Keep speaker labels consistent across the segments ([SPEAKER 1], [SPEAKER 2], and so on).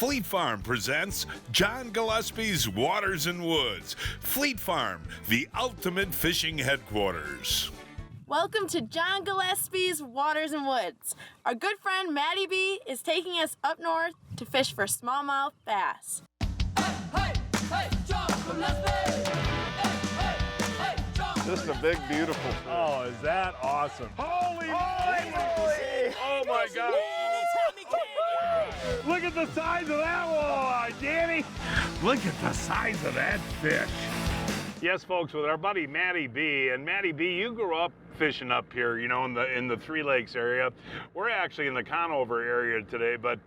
[SPEAKER 1] Fleet Farm presents John Gillespie's Waters and Woods. Fleet Farm, the ultimate fishing headquarters.
[SPEAKER 2] Welcome to John Gillespie's Waters and Woods. Our good friend Matty B is taking us up north to fish for smallmouth bass.
[SPEAKER 3] Hey, hey, John Gillespie!
[SPEAKER 4] Just a big, beautiful fish.
[SPEAKER 5] Oh, is that awesome? Holy moly! Oh my God! Look at the size of that walleye, Danny! Look at the size of that fish. Yes, folks, with our buddy Matty B. And Matty B, you grew up fishing up here, you know, in the Three Lakes area. We're actually in the Conover area today, but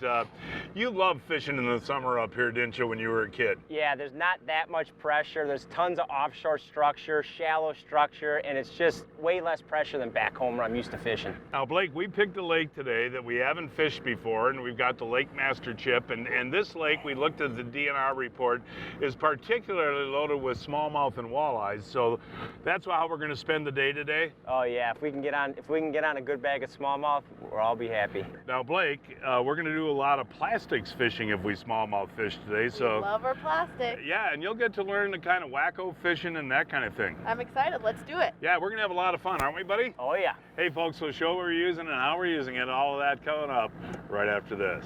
[SPEAKER 5] you loved fishing in the summer up here, didn't you, when you were a kid?
[SPEAKER 6] Yeah, there's not that much pressure. There's tons of offshore structure, shallow structure, and it's just way less pressure than back home where I'm used to fishing.
[SPEAKER 5] Now, Blake, we picked a lake today that we haven't fished before, and we've got the Lake Master Chip, and this lake, we looked at the DNR report, is particularly loaded with smallmouth and walleyes, so that's how we're going to spend the day today.
[SPEAKER 6] Oh yeah, if we can get on a good bag of smallmouth, we'll all be happy.
[SPEAKER 5] Now, Blake, we're going to do a lot of plastics fishing if we smallmouth fish today, so.
[SPEAKER 2] We love our plastic.
[SPEAKER 5] Yeah, and you'll get to learn the kind of Wac-O fishing and that kind of thing.
[SPEAKER 2] I'm excited. Let's do it.
[SPEAKER 5] Yeah, we're going to have a lot of fun, aren't we, buddy?
[SPEAKER 6] Oh yeah.
[SPEAKER 5] Hey, folks, we'll show what we're using and how we're using it, all of that coming up right after this.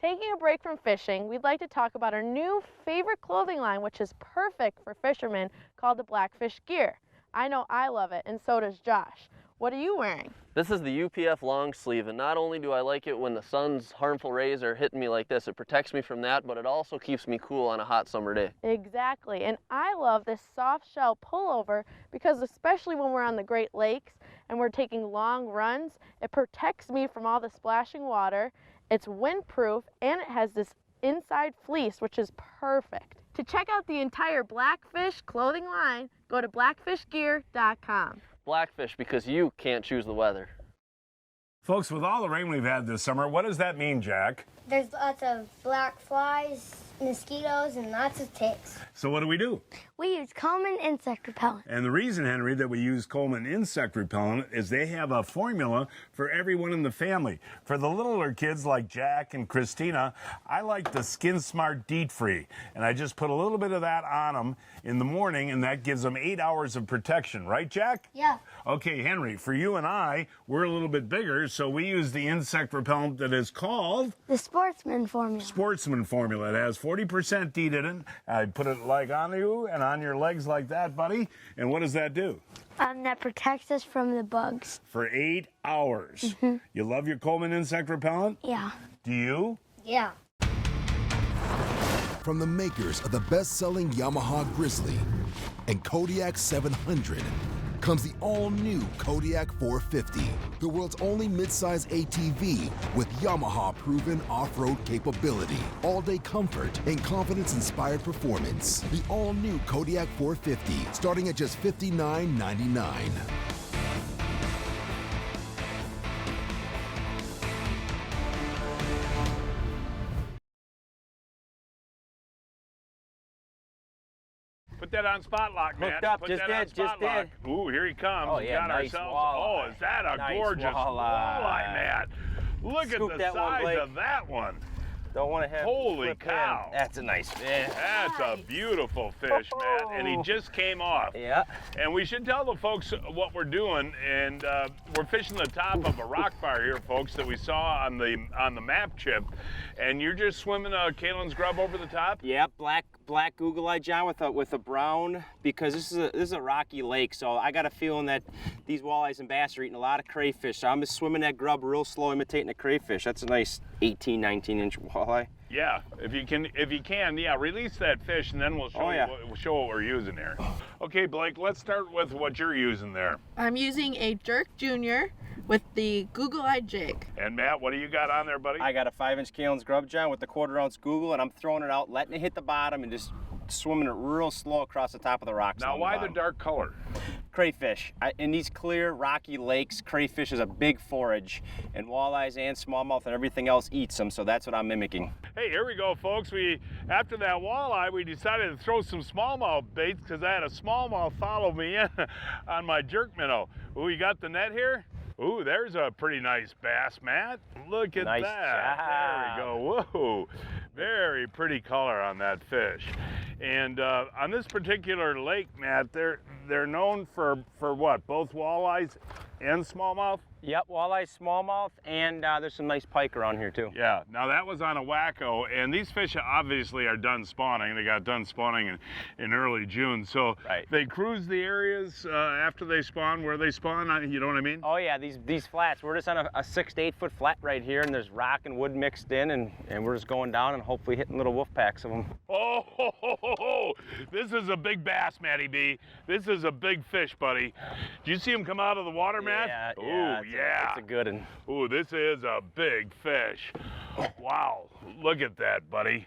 [SPEAKER 2] Taking a break from fishing, we'd like to talk about our new favorite clothing line, which is perfect for fishermen, called the Blackfish Gear. I know I love it, and so does Josh. What are you wearing?
[SPEAKER 7] This is the UPF long sleeve, and not only do I like it when the sun's harmful rays are hitting me like this, it protects me from that, but it also keeps me cool on a hot summer day.
[SPEAKER 2] Exactly, and I love this soft shell pullover because especially when we're on the Great Lakes and we're taking long runs, it protects me from all the splashing water, it's windproof, and it has this inside fleece, which is perfect. To check out the entire Blackfish clothing line, go to blackfishgear.com.
[SPEAKER 7] Blackfish, because you can't choose the weather.
[SPEAKER 5] Folks, with all the rain we've had this summer, what does that mean, Jack?
[SPEAKER 8] There's lots of black flies, mosquitoes, and lots of ticks.
[SPEAKER 5] So what do?
[SPEAKER 8] We use Coleman insect repellent.
[SPEAKER 5] And the reason, Henry, that we use Coleman insect repellent is they have a formula for everyone in the family. For the littler kids like Jack and Christina, I like the Skin Smart DEET Free. And I just put a little bit of that on them in the morning, and that gives them 8 hours of protection. Right, Jack?
[SPEAKER 8] Yeah.
[SPEAKER 5] Okay, Henry, for you and I, we're a little bit bigger, so we use the insect repellent that is called
[SPEAKER 8] The Sportsman formula.
[SPEAKER 5] Sportsman formula. It has 40% DEET in it. I put it like on you and on your legs like that, buddy. And what does that do?
[SPEAKER 8] That protects us from the bugs.
[SPEAKER 5] For 8 hours. You love your Coleman insect repellent?
[SPEAKER 8] Yeah.
[SPEAKER 5] Do you?
[SPEAKER 8] Yeah.
[SPEAKER 9] From the makers of the best-selling Yamaha Grizzly and Kodiak 700 comes the all-new Kodiak 450, the world's only midsize ATV with Yamaha-proven off-road capability, all-day comfort, and confidence-inspired performance. The all-new Kodiak 450, starting at just $59.99.
[SPEAKER 5] Put that on spot lock, man.
[SPEAKER 6] Hooked up,
[SPEAKER 5] Put
[SPEAKER 6] just
[SPEAKER 5] that on
[SPEAKER 6] did,
[SPEAKER 5] spot
[SPEAKER 6] just
[SPEAKER 5] lock.
[SPEAKER 6] did.
[SPEAKER 5] Ooh, here he comes.
[SPEAKER 6] Oh,
[SPEAKER 5] We
[SPEAKER 6] yeah,
[SPEAKER 5] got
[SPEAKER 6] nice
[SPEAKER 5] ourselves.
[SPEAKER 6] walleye.
[SPEAKER 5] Oh, is that a
[SPEAKER 6] Nice
[SPEAKER 5] gorgeous
[SPEAKER 6] walleye.
[SPEAKER 5] man? Look
[SPEAKER 6] Scoop
[SPEAKER 5] at the
[SPEAKER 6] that one,
[SPEAKER 5] size
[SPEAKER 6] Blake.
[SPEAKER 5] of that one.
[SPEAKER 6] Don't want to have
[SPEAKER 5] Holy
[SPEAKER 6] flip
[SPEAKER 5] cow.
[SPEAKER 6] in. That's a nice fish.
[SPEAKER 5] That's a beautiful fish, man. And he just came off.
[SPEAKER 6] Yeah.
[SPEAKER 5] And we should tell the folks what we're doing. And we're fishing the top of a rock bar here, folks, that we saw on the map chip. And you're just swimming Kalin's grub over the top?
[SPEAKER 6] Yeah, black Google Eye John with a brown, because this is a rocky lake, so I got a feeling that these walleyes and bass are eating a lot of crayfish. So I'm just swimming that grub real slow, imitating a crayfish. That's a nice 18, 19-inch walleye.
[SPEAKER 5] Yeah, if you can, yeah, release that fish, and then we'll show show what we're using there. Okay, Blake, let's start with what you're using there.
[SPEAKER 2] I'm using a Jerk Junior with the Google Eye jig.
[SPEAKER 5] And Matt, what do you got on there, buddy?
[SPEAKER 6] I got a 5-inch Kalin's grub John with the 1/4 ounce Google, and I'm throwing it out, letting it hit the bottom, and just swimming it real slow across the top of the rocks.
[SPEAKER 5] Now, why the dark color?
[SPEAKER 6] Crayfish. In these clear, rocky lakes, crayfish is a big forage, and walleyes and smallmouth and everything else eats them, so that's what I'm mimicking.
[SPEAKER 5] Hey, here we go, folks. After that walleye, we decided to throw some smallmouth baits because I had a smallmouth follow me in on my jerk minnow. Ooh, you got the net here? Ooh, there's a pretty nice bass, Matt. Look at
[SPEAKER 6] Nice
[SPEAKER 5] that.
[SPEAKER 6] job.
[SPEAKER 5] There we go. Whoa. Very pretty color on that fish. And on this particular lake, Matt, they're known for what? Both walleyes and smallmouth?
[SPEAKER 6] Yep, walleye, smallmouth, and there's some nice pike around here too.
[SPEAKER 5] Yeah, now that was on a Wac-O, and these fish obviously are done spawning. They got done spawning in early June, so they cruise the areas after they spawn, where they spawn, you know what I mean?
[SPEAKER 6] Oh yeah, these flats, we're just on a 6 to 8 foot flat right here, and there's rock and wood mixed in, and we're just going down and hopefully hitting little wolf packs of them.
[SPEAKER 5] Oh, ho, ho, ho, ho. This is a big bass, Matty B. This is a big fish, buddy. Did you see him come out of the water, Matt?
[SPEAKER 6] Yeah,
[SPEAKER 5] oh,
[SPEAKER 6] yeah. It's a good one.
[SPEAKER 5] Ooh, this is a big fish. Wow, look at that, buddy.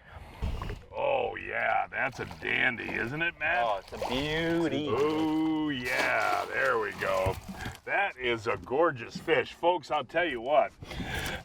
[SPEAKER 5] Oh, yeah, that's a dandy, isn't it, Matt?
[SPEAKER 6] Oh, it's a beauty.
[SPEAKER 5] Oh, yeah, there we go. That is a gorgeous fish. Folks, I'll tell you what,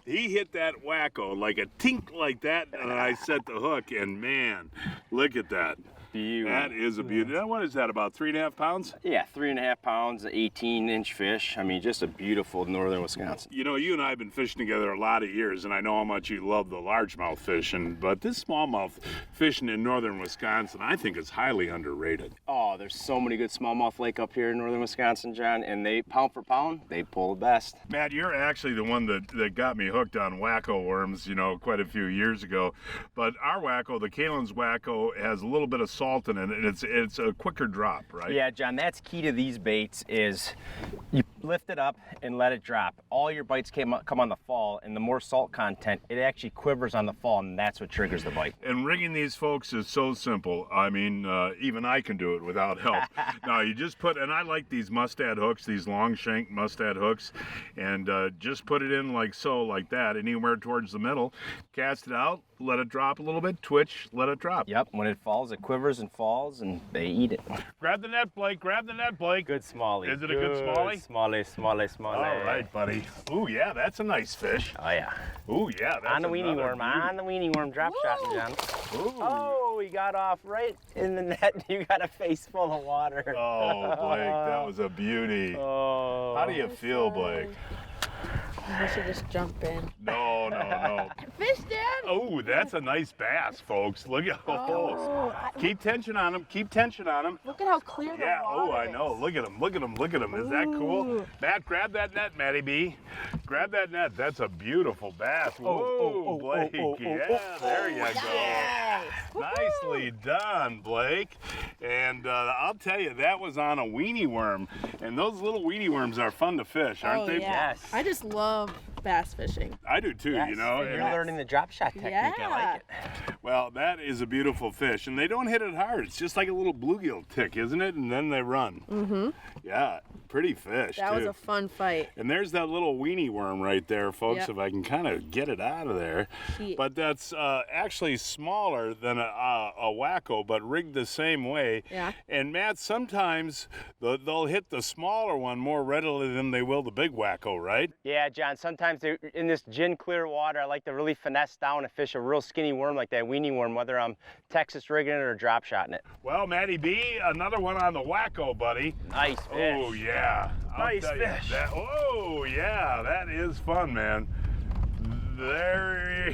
[SPEAKER 5] he hit that Wac-O like a tink like that, and I set the hook, and man, look at that.
[SPEAKER 6] Beauty.
[SPEAKER 5] That is a beauty. Now, what is that, about 3.5 pounds?
[SPEAKER 6] Yeah, 3.5 pounds, 18-inch fish. I mean, just a beautiful northern Wisconsin.
[SPEAKER 5] You know, you and I have been fishing together a lot of years, and I know how much you love the largemouth fishing, but this smallmouth fishing in northern Wisconsin, I think is highly underrated.
[SPEAKER 6] Oh, there's so many good smallmouth lake up here in northern Wisconsin, John, and they, pound for pound, they pull the best.
[SPEAKER 5] Matt, you're actually the one that got me hooked on Wac-O-Worms, you know, quite a few years ago. But our Wac-O, the Kalin's Wac-O, has a little bit of salt in it, and it's a quicker drop, right?
[SPEAKER 6] Yeah, John, that's key to these baits is you lift it up and let it drop. All your bites come on the fall, and the more salt content, it actually quivers on the fall, and that's what triggers the bite.
[SPEAKER 5] And rigging these folks is so simple. I mean, even I can do it without help. Now, you just put, and I like these mustad hooks, these long shank mustad hooks, and just put it in like so, like that, anywhere towards the middle, cast it out, let it drop a little bit, twitch, let it drop.
[SPEAKER 6] Yep, when it falls, it quivers and falls, and they eat it.
[SPEAKER 5] Grab the net, Blake, grab the net, Blake.
[SPEAKER 6] Good smallie.
[SPEAKER 5] Is it a good smallie?
[SPEAKER 6] Smallie.
[SPEAKER 5] All right, buddy. Ooh, yeah, that's a nice fish.
[SPEAKER 6] Oh, yeah.
[SPEAKER 5] Ooh, yeah, that's
[SPEAKER 6] on the weenie worm, drop shot, John.
[SPEAKER 5] Ooh.
[SPEAKER 6] Oh, he got off right in the net. You got a face full of water.
[SPEAKER 5] Oh, Blake, that was a beauty.
[SPEAKER 6] Oh.
[SPEAKER 5] How do you feel, Blake?
[SPEAKER 2] I should just jump in.
[SPEAKER 5] No.
[SPEAKER 2] Fish, Dad!
[SPEAKER 5] Oh, that's a nice bass, folks. Look at keep tension on him. Keep tension on him.
[SPEAKER 2] Look at how clear the water
[SPEAKER 5] Oh, I know.
[SPEAKER 2] is.
[SPEAKER 5] Look at him. Is that cool? Matt, grab that net, Matty B. Grab that net. That's a beautiful bass. Whoa, Blake. There you go. Nicely done, Blake. And I'll tell you, that was on a weenie worm. And those little weenie worms are fun to fish, aren't they?
[SPEAKER 2] Yeah.
[SPEAKER 6] Yes.
[SPEAKER 2] I just love bass fishing.
[SPEAKER 5] I do too, you know.
[SPEAKER 6] You're learning the drop shot technique.
[SPEAKER 2] Yeah.
[SPEAKER 6] I like it.
[SPEAKER 5] Well, that is a beautiful fish, and they don't hit it hard. It's just like a little bluegill tick, isn't it? And then they run. Mm-hmm. Yeah, pretty fish,
[SPEAKER 2] That was a fun fight.
[SPEAKER 5] And there's that little weenie worm right there, folks,
[SPEAKER 2] Yep.
[SPEAKER 5] if I can kind of get it out of there.
[SPEAKER 2] Shit.
[SPEAKER 5] But that's actually smaller than a Wac-O, but rigged the same way.
[SPEAKER 2] Yeah.
[SPEAKER 5] And Matt, sometimes they'll hit the smaller one more readily than they will the big Wac-O, right?
[SPEAKER 6] Yeah, John, sometimes in this gin clear water, I like to really finesse down and fish a real skinny worm like that weenie worm, whether I'm Texas rigging it or drop shotting it.
[SPEAKER 5] Well, Matty B, another one on the Wac-O, buddy.
[SPEAKER 6] Nice fish.
[SPEAKER 5] Oh, yeah.
[SPEAKER 6] Nice
[SPEAKER 5] I'll tell you
[SPEAKER 6] fish.
[SPEAKER 5] Oh, yeah, that is fun, man. There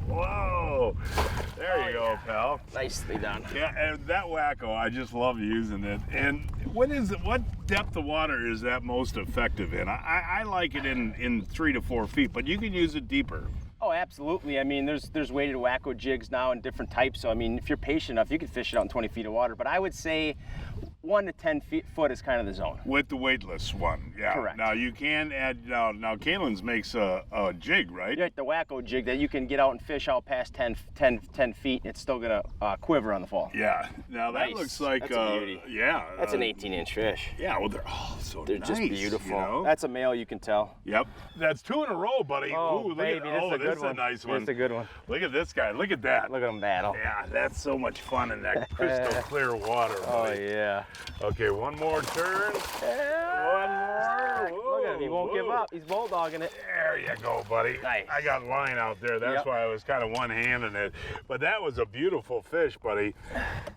[SPEAKER 5] Whoa. There you go, pal.
[SPEAKER 6] Nicely done.
[SPEAKER 5] Yeah, and that Wac-O, I just love using it. And what depth of water is that most effective in? I like it in 3 to 4 feet, but you can use it deeper.
[SPEAKER 6] Oh, absolutely. I mean, there's weighted Wac-O jigs now in different types. So, I mean, if you're patient enough, you can fish it out in 20 feet of water. But I would say 1 to 10 foot is kind of the zone.
[SPEAKER 5] With the weightless one, yeah.
[SPEAKER 6] Correct.
[SPEAKER 5] Now you can add, now Kalin's makes a jig, right?
[SPEAKER 6] You got the Wac-O jig that you can get out and fish out past 10 feet. It's still gonna quiver on the fall.
[SPEAKER 5] Yeah. Now that
[SPEAKER 6] Nice.
[SPEAKER 5] looks like,
[SPEAKER 6] That's a beauty.
[SPEAKER 5] yeah.
[SPEAKER 6] That's an 18-inch fish.
[SPEAKER 5] Yeah, well, they're so
[SPEAKER 6] They're
[SPEAKER 5] nice,
[SPEAKER 6] just beautiful.
[SPEAKER 5] You know?
[SPEAKER 6] That's a male, you can tell.
[SPEAKER 5] Yep. That's 2 in a row, buddy.
[SPEAKER 6] Oh,
[SPEAKER 5] Ooh, look
[SPEAKER 6] baby,
[SPEAKER 5] at,
[SPEAKER 6] this is a good
[SPEAKER 5] this is
[SPEAKER 6] one.
[SPEAKER 5] a nice one.
[SPEAKER 6] This is a good one.
[SPEAKER 5] Look at this guy. Look at that.
[SPEAKER 6] Look at them battle.
[SPEAKER 5] Yeah, that's so much fun in that crystal clear water,
[SPEAKER 6] Oh,
[SPEAKER 5] buddy.
[SPEAKER 6] yeah.
[SPEAKER 5] Okay, one more turn. One more. Whoa,
[SPEAKER 6] Look at him, he won't give
[SPEAKER 5] whoa.
[SPEAKER 6] up. He's bulldogging it.
[SPEAKER 5] There you go, buddy.
[SPEAKER 6] Nice.
[SPEAKER 5] I got line out there. That's
[SPEAKER 6] Yep.
[SPEAKER 5] why I was kind of one-handing it. But that was a beautiful fish, buddy.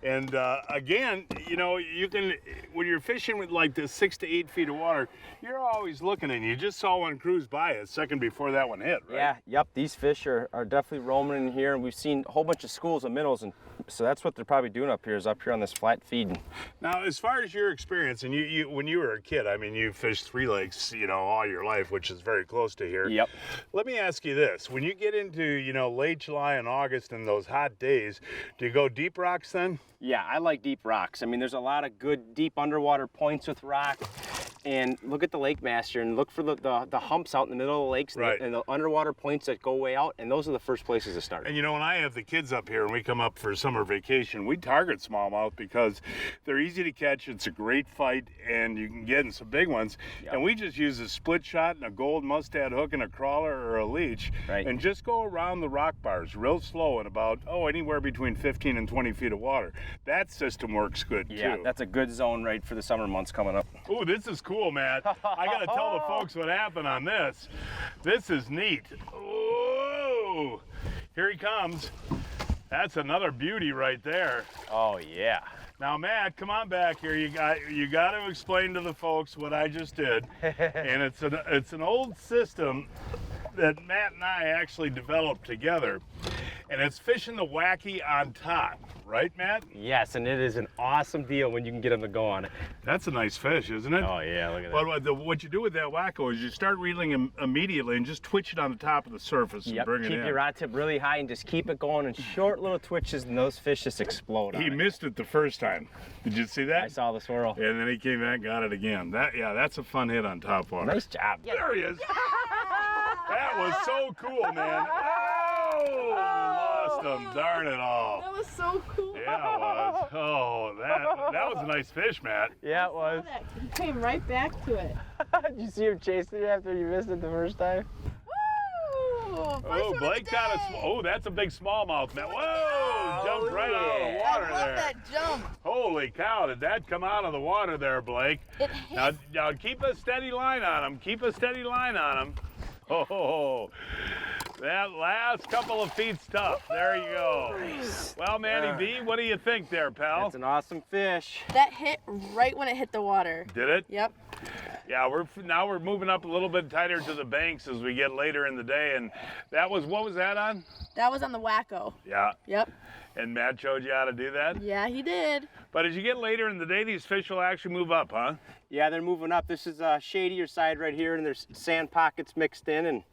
[SPEAKER 5] And again, you know, you can, when you're fishing with like this 6 to 8 feet of water, you're always looking, and you just saw one cruise by a second before that one hit, right?
[SPEAKER 6] Yeah, yep, these fish are definitely roaming in here, and we've seen a whole bunch of schools of minnows, and so that's what they're probably doing up here, is up here on this flat feeding.
[SPEAKER 5] Now, as far as your experience, and you when you were a kid, I mean, you fished Three Lakes, you know, all your life, which is very close to here.
[SPEAKER 6] Yep.
[SPEAKER 5] Let me ask you this: when you get into, you know, late July and August and those hot days, do you go deep rocks then?
[SPEAKER 6] Yeah, I like deep rocks. I mean, there's a lot of good deep underwater points with rock. And look at the lake master and look for the humps out in the middle of the lakes,
[SPEAKER 5] Right.
[SPEAKER 6] and the underwater points that go way out, and those are the first places to start.
[SPEAKER 5] And you know, when I have the kids up here and we come up for summer vacation, we target smallmouth because they're easy to catch. It's a great fight, and you can get in some big ones.
[SPEAKER 6] Yep.
[SPEAKER 5] And we just use a split shot and a gold mustad hook and a crawler or a leech,
[SPEAKER 6] Right.
[SPEAKER 5] and just go around the rock bars real slow in about, anywhere between 15 and 20 feet of water. That system works good
[SPEAKER 6] Yeah,
[SPEAKER 5] too.
[SPEAKER 6] that's a good zone right for the summer months coming up.
[SPEAKER 5] Oh, this is cool, Matt. I gotta tell the folks what happened on this. This is neat. Whoa! Here he comes. That's another beauty right there.
[SPEAKER 6] Oh yeah.
[SPEAKER 5] Now, Matt, come on back here. You got to explain to the folks what I just did. And it's an old system that Matt and I actually developed together. And it's fishing the wacky on top, right, Matt?
[SPEAKER 6] Yes, and it is an awesome deal when you can get them to go on it.
[SPEAKER 5] That's a nice fish, isn't it?
[SPEAKER 6] Oh yeah, look at that.
[SPEAKER 5] But what you do with that Wac-O is you start reeling him immediately and just twitch it on the top of the surface and
[SPEAKER 6] Yep,
[SPEAKER 5] bring it
[SPEAKER 6] keep
[SPEAKER 5] in.
[SPEAKER 6] your rod tip really high and just keep it going in short little twitches, and those fish just explode on
[SPEAKER 5] He
[SPEAKER 6] it.
[SPEAKER 5] missed it the first time. Did you see that?
[SPEAKER 6] I saw the swirl.
[SPEAKER 5] And then he came back and got it again. That's a fun hit on top water.
[SPEAKER 6] Nice job.
[SPEAKER 5] There he is. That was so cool, man. Oh, lost him. Darn it all.
[SPEAKER 2] That was so cool.
[SPEAKER 5] Yeah, it was. Oh, that was a nice fish, Matt.
[SPEAKER 6] Yeah, it was.
[SPEAKER 2] He came right back to it.
[SPEAKER 6] Did you see him chasing it after you missed it the first time?
[SPEAKER 2] Woo!
[SPEAKER 5] Oh, Blake got a that's a big smallmouth, man. Whoa! Jumped right out of the water
[SPEAKER 2] I love
[SPEAKER 5] there.
[SPEAKER 2] that jump.
[SPEAKER 5] Holy cow, did that come out of the water there, Blake?
[SPEAKER 2] It hit.
[SPEAKER 5] Now keep a steady line on him. Keep a steady line on him. Oh, that last couple of feet's tough. There you go. Well, Matty B, what do you think there, pal?
[SPEAKER 6] It's an awesome fish.
[SPEAKER 2] That hit right when it hit the water.
[SPEAKER 5] Did it?
[SPEAKER 2] Yep.
[SPEAKER 5] Yeah, we're moving up a little bit tighter to the banks as we get later in the day, and what was that on?
[SPEAKER 2] That was on the Wac-O.
[SPEAKER 5] Yeah.
[SPEAKER 2] Yep.
[SPEAKER 5] And Matt showed you how to do that?
[SPEAKER 2] Yeah, he did.
[SPEAKER 5] But as you get later in the day, these fish will actually move up, huh?
[SPEAKER 6] Yeah, they're moving up. This is a shadier side right here, and there's sand pockets mixed in, and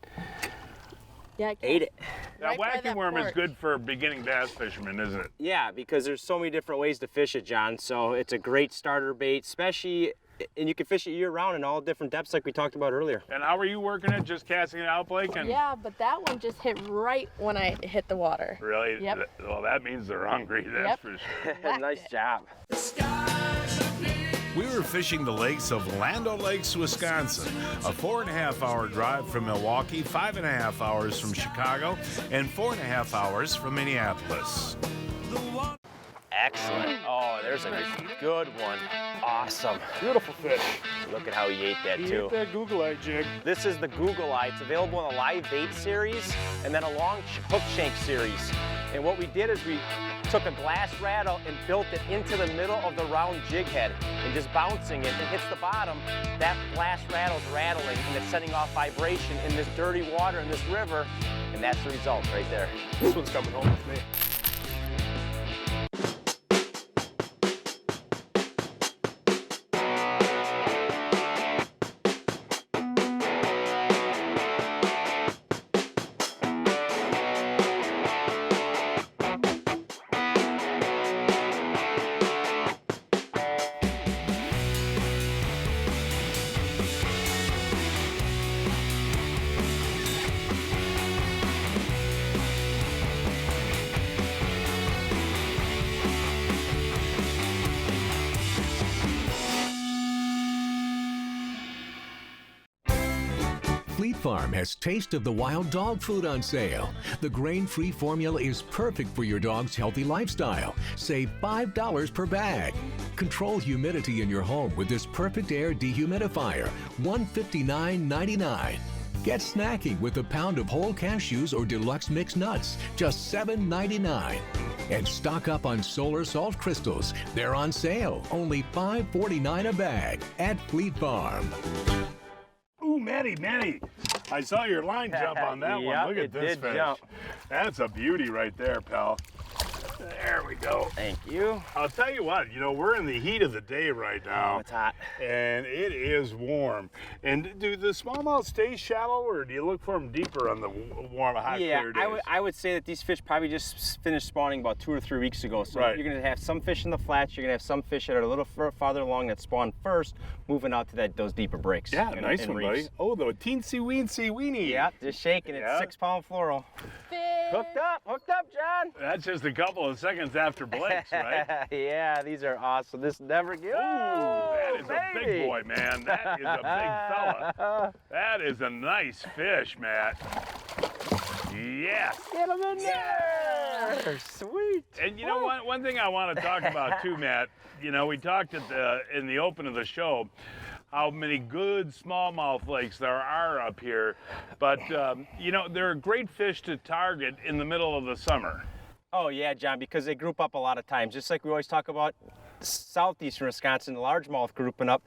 [SPEAKER 2] Yeah, I
[SPEAKER 6] ate it.
[SPEAKER 5] Now,
[SPEAKER 2] Right by that
[SPEAKER 5] Wac-O-Worm is
[SPEAKER 2] porch.
[SPEAKER 5] good for beginning bass fishermen, isn't it?
[SPEAKER 6] Yeah, because there's so many different ways to fish it, John. So it's a great starter bait, especially, and you can fish it year round in all different depths like we talked about earlier.
[SPEAKER 5] And how are you working it? Just casting it out, Blake? And
[SPEAKER 2] Yeah, but that one just hit right when I hit the water.
[SPEAKER 5] Really?
[SPEAKER 2] Yep.
[SPEAKER 5] Well, that means they're hungry, that's
[SPEAKER 2] Yep.
[SPEAKER 5] for sure.
[SPEAKER 6] Nice job.
[SPEAKER 1] We were fishing the lakes of Lando Lakes, Wisconsin, a 4.5 hour drive from Milwaukee, 5.5 hours from Chicago, and 4.5 hours from Minneapolis.
[SPEAKER 6] Excellent. Oh, there's a good one. Awesome.
[SPEAKER 5] Beautiful fish.
[SPEAKER 6] Look at how he ate that too.
[SPEAKER 5] that Google Eye jig.
[SPEAKER 6] This is the Google Eye. It's available in a live bait series and then a long hook shank series. And what we did is we took a glass rattle and built it into the middle of the round jig head and just bouncing it. It hits the bottom, that glass rattle's rattling and it's sending off vibration in this dirty water in this river, and that's the result right there.
[SPEAKER 5] This one's coming home with me.
[SPEAKER 4] Farm has Taste of the Wild dog food on sale. The grain-free formula is perfect for your dog's healthy lifestyle. Save $5 per bag. Control humidity in your home with this Perfect Air dehumidifier, $159.99. Get snacking with a pound of whole cashews or deluxe mixed nuts, just $7.99. And stock up on solar salt crystals. They're on sale, only $5.49 a bag at Fleet Farm.
[SPEAKER 5] Ooh, Matty, I saw your line jump on that one. Look at this fish. Jump. That's a beauty right there, pal. There we go.
[SPEAKER 6] Thank you.
[SPEAKER 5] I'll tell you what, we're in the heat of the day right now.
[SPEAKER 6] Oh, it's hot.
[SPEAKER 5] And it is warm. And do the smallmouth stay shallow, or do you look for them deeper on the warm, hot, clear days?
[SPEAKER 6] I would say that these fish probably just finished spawning about 2 or 3 weeks ago. So you're going to have some fish in the flats. You're going to have some fish that are a little farther along that spawned first, moving out to those deeper breaks.
[SPEAKER 5] Yeah, nice one, buddy. Oh, the teensy weeny.
[SPEAKER 6] Yeah, just shaking it. 6-pound fluoro.
[SPEAKER 2] Fish.
[SPEAKER 6] Hooked up, John.
[SPEAKER 5] That's just a couple of seconds after Blake's, right?
[SPEAKER 6] Yeah, these are awesome. This never gets.
[SPEAKER 5] Oh, that is a big boy, man. That is a big fella. That is a nice fish, Matt. Yes.
[SPEAKER 6] Get him in there. Sweet.
[SPEAKER 5] And one thing I want to talk about too, Matt. We talked in the open of the show how many good smallmouth lakes there are up here, but they're great fish to target in the middle of the summer.
[SPEAKER 6] Oh yeah, John, because they group up a lot of times. Just like we always talk about southeastern Wisconsin, the largemouth grouping up.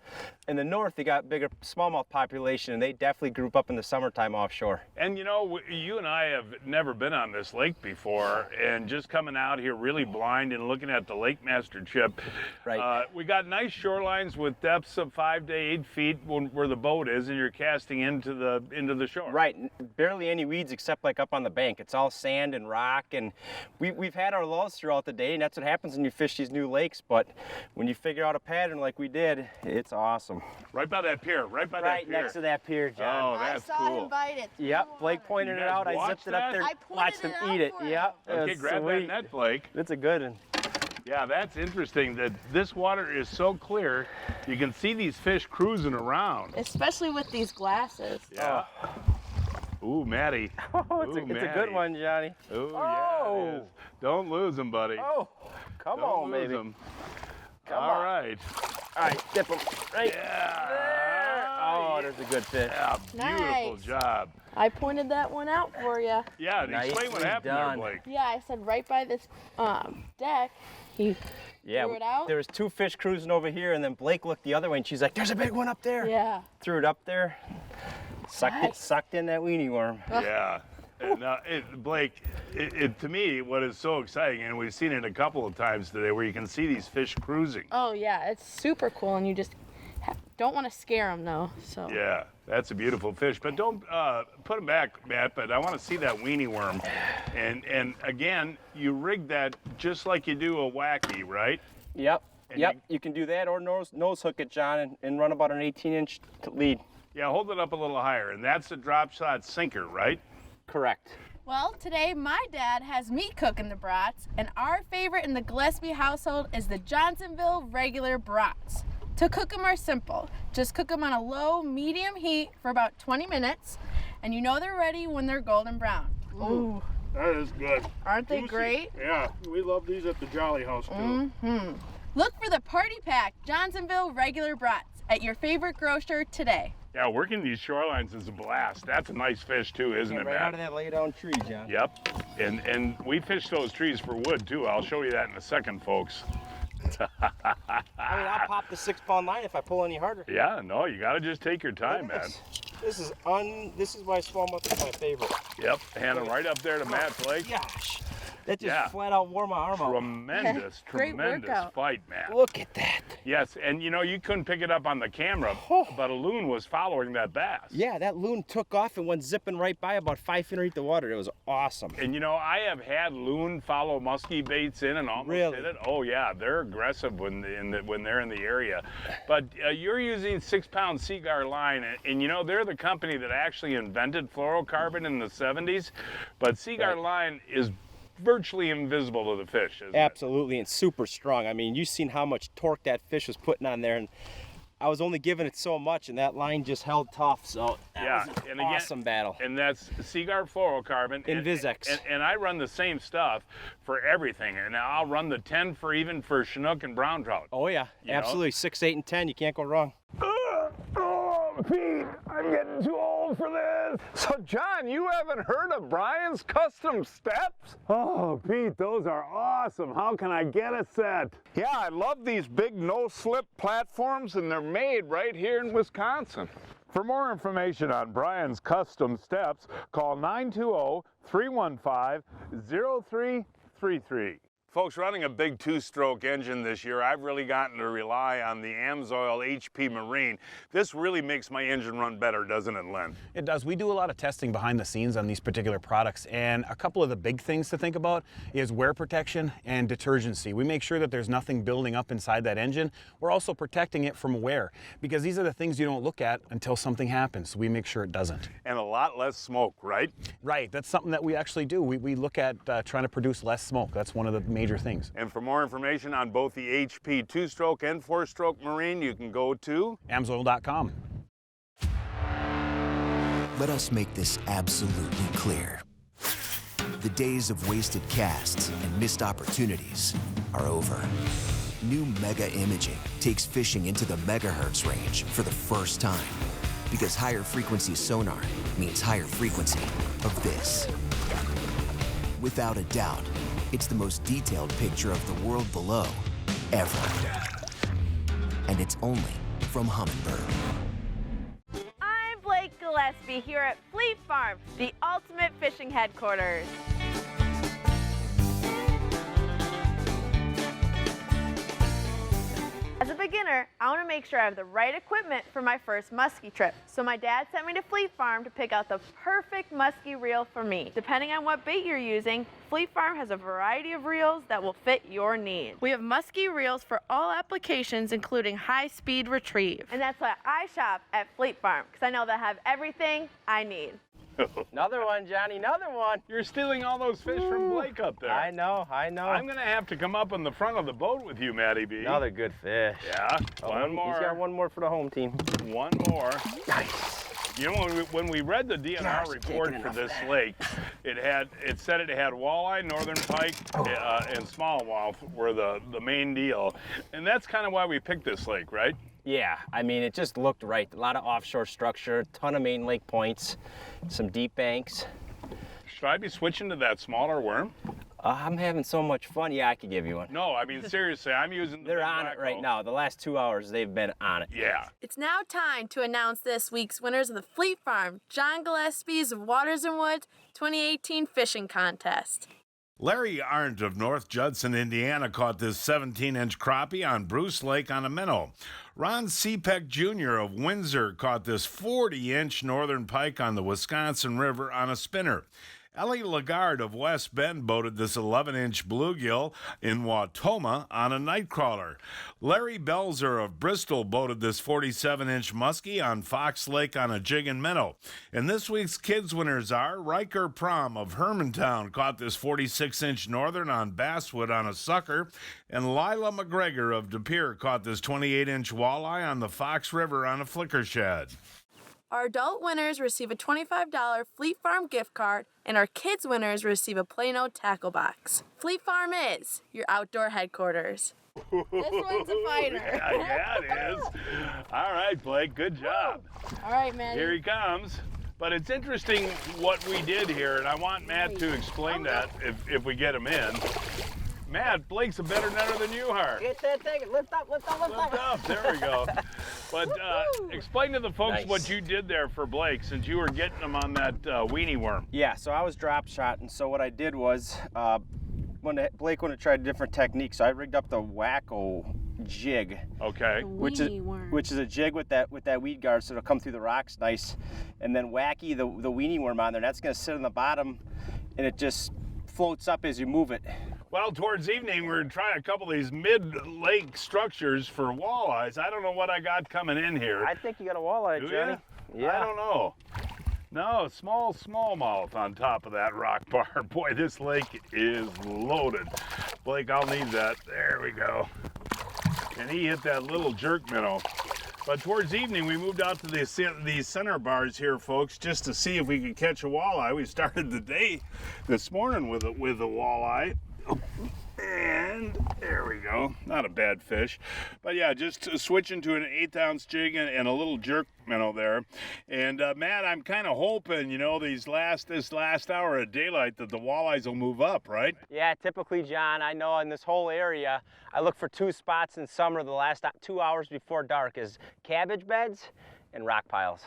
[SPEAKER 6] In the north, they got bigger smallmouth population, and they definitely group up in the summertime offshore.
[SPEAKER 5] And you and I have never been on this lake before, and just coming out here really blind and looking at the Lake Master Chip.
[SPEAKER 6] Right.
[SPEAKER 5] We got nice shorelines with depths of 5 to 8 feet where the boat is, and you're casting into the shore.
[SPEAKER 6] Right. Barely any weeds except like up on the bank. It's all sand and rock, and we've had our lulls throughout the day, and that's what happens when you fish these new lakes. But when you figure out a pattern like we did, it's awesome.
[SPEAKER 5] Right by that pier,
[SPEAKER 6] right next to that pier, John.
[SPEAKER 5] Oh, that's
[SPEAKER 2] cool. I saw it invited.
[SPEAKER 6] Yep, Blake pointed it out. I zipped it up there, watched him eat it. Yep.
[SPEAKER 5] Okay, grab that net, Blake.
[SPEAKER 6] It's a good one.
[SPEAKER 5] Yeah, that's interesting that this water is so clear, you can see these fish cruising around.
[SPEAKER 2] Especially with these glasses.
[SPEAKER 5] Yeah. Ooh, Matty.
[SPEAKER 6] Oh, it's a good one, Johnny.
[SPEAKER 5] Ooh, yeah, it is. Don't lose them, buddy.
[SPEAKER 6] Oh, come on, baby.
[SPEAKER 5] Don't lose them. All right.
[SPEAKER 6] All right, dip them. Right
[SPEAKER 5] yeah.
[SPEAKER 6] there. Oh, there's a good fish.
[SPEAKER 5] Yeah, beautiful job.
[SPEAKER 2] I pointed that one out for you.
[SPEAKER 5] Yeah, explain what happened there, Blake.
[SPEAKER 2] Yeah, I said right by this deck, he threw it out.
[SPEAKER 6] There was 2 fish cruising over here, and then Blake looked the other way, and she's like, there's a big one up there.
[SPEAKER 2] Yeah.
[SPEAKER 6] Threw it up there. Sucked in that weenie worm.
[SPEAKER 5] Yeah. And Blake, to me, what is so exciting, and we've seen it a couple of times today, where you can see these fish cruising.
[SPEAKER 2] Oh yeah, it's super cool, and you just don't want to scare them though. So.
[SPEAKER 5] Yeah, that's a beautiful fish, but don't put them back, Matt. But I want to see that weenie worm, and again, you rig that just like you do a wacky, right?
[SPEAKER 6] Yep. You can do that or nose hook it, John, and run about an 18-inch lead.
[SPEAKER 5] Yeah, hold it up a little higher, and that's a drop shot sinker, right?
[SPEAKER 6] Correct.
[SPEAKER 2] Well, today my dad has me cooking the brats, and our favorite in the Gillespie household is the Johnsonville regular brats. To cook them are simple. Just cook them on a low, medium heat for about 20 minutes, and they're ready when they're golden brown.
[SPEAKER 5] Ooh. That is good.
[SPEAKER 2] Aren't they great?
[SPEAKER 5] Yeah, we love these at the Jolly House, too.
[SPEAKER 2] Mm-hmm. Look for the Party Pack Johnsonville regular brats at your favorite grocer today.
[SPEAKER 5] Yeah, working these shorelines is a blast. That's a nice fish too, isn't it,
[SPEAKER 6] right
[SPEAKER 5] Matt?
[SPEAKER 6] out of that lay down tree, John.
[SPEAKER 5] Yep, and we fish those trees for wood too. I'll show you that in a second, folks.
[SPEAKER 6] I'll pop the 6-pound line if I pull any harder.
[SPEAKER 5] Yeah, no, you gotta just take your time, man.
[SPEAKER 6] This is why smallmouth is my favorite.
[SPEAKER 5] Yep, hand them right up there to Matt Blake.
[SPEAKER 6] Gosh. That just flat out wore my arm out.
[SPEAKER 5] Tremendous fight, man.
[SPEAKER 6] Look at that.
[SPEAKER 5] Yes, and you couldn't pick it up on the camera, but a loon was following that bass.
[SPEAKER 6] Yeah, that loon took off and went zipping right by about 5 feet underneath the water. It was awesome.
[SPEAKER 5] And I have had loon follow muskie baits in and almost hit it. Oh yeah, they're aggressive when they're in the area. But you're using 6-pound Seaguar line, and they're the company that actually invented fluorocarbon in the 70s. But Seaguar line is virtually invisible to the fish, isn't
[SPEAKER 6] Absolutely, and super strong. I mean, you've seen how much torque that fish was putting on there, and I was only giving it so much, and that line just held tough. So that was an awesome battle.
[SPEAKER 5] And that's Seaguar fluorocarbon.
[SPEAKER 6] Inviz.
[SPEAKER 5] And I run the same stuff for everything. And I'll run the 10 for even for Chinook and brown trout.
[SPEAKER 6] Oh yeah, absolutely. 6, 8, and 10. You can't go wrong.
[SPEAKER 5] Oh, Pete, I'm getting too old for this. So, John, you haven't heard of Brian's Custom Steps? Oh, Pete, those are awesome. How can I get a set? Yeah, I love these big no-slip platforms, and they're made right here in Wisconsin. For more information on Brian's Custom Steps, call 920-315-0333. Folks, running a big two-stroke engine this year, I've really gotten to rely on the AMSOIL HP Marine. This really makes my engine run better, doesn't it, Len?
[SPEAKER 10] It does. We do a lot of testing behind the scenes on these particular products, and a couple of the big things to think about is wear protection and detergency. We make sure that there's nothing building up inside that engine. We're also protecting it from wear, because these are the things you don't look at until something happens, so we make sure it doesn't.
[SPEAKER 5] And a lot less smoke, right?
[SPEAKER 10] Right. That's something that we actually do. We look at trying to produce less smoke. That's one of the major things.
[SPEAKER 5] And for more information on both the HP 2-stroke and 4-stroke Marine, you can go to
[SPEAKER 10] amsoil.com.
[SPEAKER 11] Let us make this absolutely clear. The days of wasted casts and missed opportunities are over. New Mega Imaging takes fishing into the megahertz range for the first time, because higher frequency sonar means higher frequency of this. Without a doubt, it's the most detailed picture of the world below ever. And it's only from Humminbird.
[SPEAKER 2] I'm Gillespie here at Fleet Farm, the ultimate fishing headquarters. As a beginner, I want to make sure I have the right equipment for my first muskie trip. So my dad sent me to Fleet Farm to pick out the perfect muskie reel for me. Depending on what bait you're using, Fleet Farm has a variety of reels that will fit your needs. We have muskie reels for all applications, including high-speed retrieve. And that's why I shop at Fleet Farm, because I know they have everything I need.
[SPEAKER 6] Another one, Johnny, another one.
[SPEAKER 5] You're stealing all those fish from Blake up there.
[SPEAKER 6] I know.
[SPEAKER 5] I'm going to have to come up on the front of the boat with you, Matty B.
[SPEAKER 6] Another good fish.
[SPEAKER 5] Yeah, one more.
[SPEAKER 6] He's got one more for the home team.
[SPEAKER 5] One more.
[SPEAKER 6] Nice.
[SPEAKER 5] You know, when we read the DNR report for this lake, it said it had walleye, northern pike, and smallmouth were the main deal. And that's kind of why we picked this lake, right?
[SPEAKER 6] Yeah, I mean, it just looked right. A lot of offshore structure, ton of main lake points, some deep banks.
[SPEAKER 5] Should I be switching to that smaller worm?
[SPEAKER 6] I'm having so much fun. Yeah, I could give you one.
[SPEAKER 5] No, I mean, seriously, I'm using the
[SPEAKER 6] They're on it right now. The last 2 hours, they've been on it.
[SPEAKER 5] Yeah.
[SPEAKER 2] It's now time to announce this week's winners of the Fleet Farm, John Gillespie's Waters and Woods 2018 Fishing Contest.
[SPEAKER 1] Larry Arndt of North Judson, Indiana, caught this 17-inch crappie on Bruce Lake on a minnow. Ron Seepeck Jr. of Windsor caught this 40-inch northern pike on the Wisconsin River on a spinner. Ellie Lagarde of West Bend boated this 11-inch bluegill in Wautoma on a nightcrawler. Larry Belzer of Bristol boated this 47-inch muskie on Fox Lake on a jig and minnow. And this week's kids winners are Riker Prom of Hermantown caught this 46-inch northern on basswood on a sucker, and Lila McGregor of De Pere caught this 28-inch walleye on the Fox River on a flicker shad.
[SPEAKER 2] Our adult winners receive a $25 Fleet Farm gift card, and our kids winners receive a Plano tackle box. Fleet Farm is your outdoor headquarters. This one's a fighter.
[SPEAKER 5] Yeah, it is. All right, Blake, good job.
[SPEAKER 2] All right, Matt.
[SPEAKER 5] Here he comes. But it's interesting what we did here, and I want Matt to explain that if we get him in. Matt, Blake's a better netter than you are.
[SPEAKER 6] Get that thing. Lift up.
[SPEAKER 5] Lift up. There we go. But explain to the folks what you did there for Blake, since you were getting him on that weenie worm.
[SPEAKER 6] Yeah, so I was drop shotting. So what I did was, Blake wanted to try a different technique, so I rigged up the Wac-O jig.
[SPEAKER 5] Okay.
[SPEAKER 6] Which is a jig with that weed guard, so it'll come through the rocks nice. And then Wacky the weenie worm on there. That's going to sit on the bottom, and it just floats up as you move it.
[SPEAKER 5] Well, towards evening, we're trying a couple of these mid-lake structures for walleyes. I don't know what I got coming in here.
[SPEAKER 6] I think you got a walleye, Johnny.
[SPEAKER 5] Yeah. I don't know. No, smallmouth on top of that rock bar. Boy, this lake is loaded. Blake, I'll need that. There we go. And he hit that little jerk minnow. But towards evening, we moved out to these center bars here, folks, just to see if we could catch a walleye. We started the day this morning with a walleye. And there we go. Not a bad fish. But yeah, just switching to an 1/8 ounce jig and a little jerk minnow there. And Matt, I'm kind of hoping, you know, this last hour of daylight that the walleyes will move up, right?
[SPEAKER 6] Yeah, typically, John, I know in this whole area, I look for 2 spots in summer the last 2 hours before dark is cabbage beds and rock piles.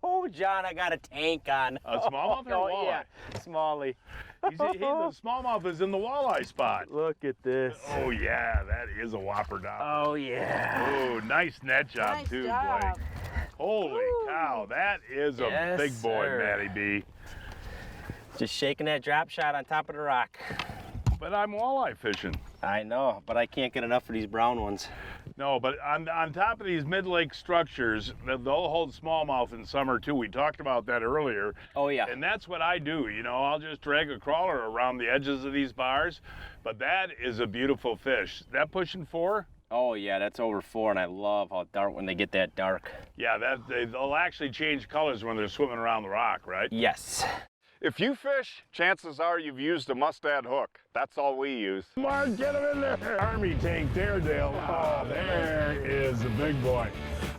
[SPEAKER 6] Oh, John, I got a tank on.
[SPEAKER 5] A smallmouth or a walleye?
[SPEAKER 6] Yeah, smallie.
[SPEAKER 5] The smallmouth is in the walleye spot.
[SPEAKER 6] Look at this.
[SPEAKER 5] Oh yeah, that is a whopper dopper.
[SPEAKER 6] Oh yeah.
[SPEAKER 5] Oh, nice net job
[SPEAKER 2] Nice
[SPEAKER 5] too,
[SPEAKER 2] job.
[SPEAKER 5] Blake. Holy cow, that is a big boy,
[SPEAKER 6] sir.
[SPEAKER 5] Matty B.
[SPEAKER 6] Just shaking that drop shot on top of the rock.
[SPEAKER 5] But I'm walleye fishing.
[SPEAKER 6] I know, but I can't get enough of these brown ones.
[SPEAKER 5] No, but on top of these mid-lake structures, they'll hold smallmouth in summer too. We talked about that earlier.
[SPEAKER 6] Oh yeah.
[SPEAKER 5] And that's what I do. You know, I'll just drag a crawler around the edges of these bars. But that is a beautiful fish. That pushing 4?
[SPEAKER 6] Oh yeah, that's over 4, and I love how dark when they get that dark.
[SPEAKER 5] Yeah, they'll actually change colors when they're swimming around the rock, right?
[SPEAKER 6] Yes.
[SPEAKER 12] If you fish, chances are you've used a mustad hook. That's all we use.
[SPEAKER 5] Mark, get him in there. Army tank there, Dale. Oh, there is a big boy.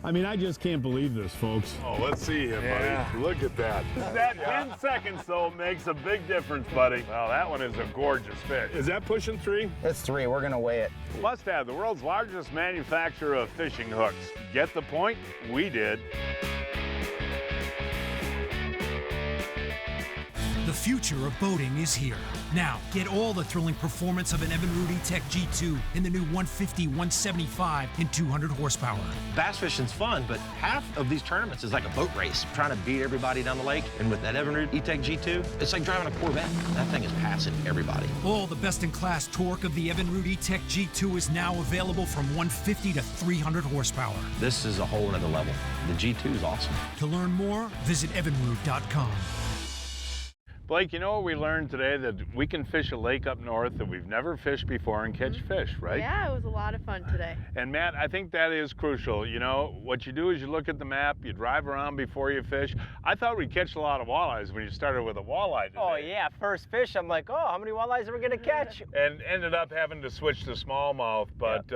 [SPEAKER 5] I mean, I just can't believe this, folks. Oh, let's see him, buddy. Look at that. That 10 seconds, though, makes a big difference, buddy. Well, that one is a gorgeous fish. Is that pushing 3?
[SPEAKER 13] It's 3. We're gonna weigh it.
[SPEAKER 5] Mustad, the world's largest manufacturer of fishing hooks. Get the point? We did.
[SPEAKER 14] The future of boating is here. Now, get all the thrilling performance of an Evinrude E-Tech G2 in the new 150, 175, and 200 horsepower.
[SPEAKER 15] Bass fishing's fun, but half of these tournaments is like a boat race, trying to beat everybody down the lake. And with that Evinrude E-Tech G2, it's like driving a Corvette. That thing is passing everybody.
[SPEAKER 14] All the best-in-class torque of the Evinrude E-Tech G2 is now available from 150 to 300 horsepower.
[SPEAKER 15] This is a whole nother level. The G2 is awesome.
[SPEAKER 14] To learn more, visit evinrude.com.
[SPEAKER 5] Blake, you know what we learned today? That we can fish a lake up north that we've never fished before and catch fish, right?
[SPEAKER 2] Yeah, it was a lot of fun today.
[SPEAKER 5] And Matt, I think that is crucial. You know, what you do is you look at the map, you drive around before you fish. I thought we'd catch a lot of walleyes when you started with a walleye today.
[SPEAKER 6] Oh yeah, first fish, I'm like, oh, how many walleyes are we gonna catch?
[SPEAKER 5] And ended up having to switch to smallmouth, but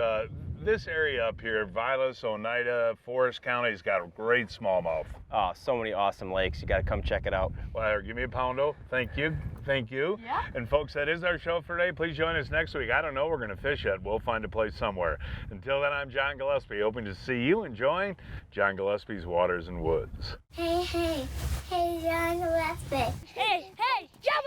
[SPEAKER 5] this area up here, Vilas, Oneida, Forest County's got a great smallmouth.
[SPEAKER 6] Oh, so many awesome lakes. You gotta come check it out.
[SPEAKER 5] Well, give me a poundo. Thank you. Thank you.
[SPEAKER 2] Yeah.
[SPEAKER 5] And folks, that is our show for today. Please join us next week. I don't know where we're going to fish yet. We'll find a place somewhere. Until then, I'm John Gillespie, hoping to see you enjoying John Gillespie's Waters and Woods.
[SPEAKER 8] Hey, John Gillespie.
[SPEAKER 3] Hey, John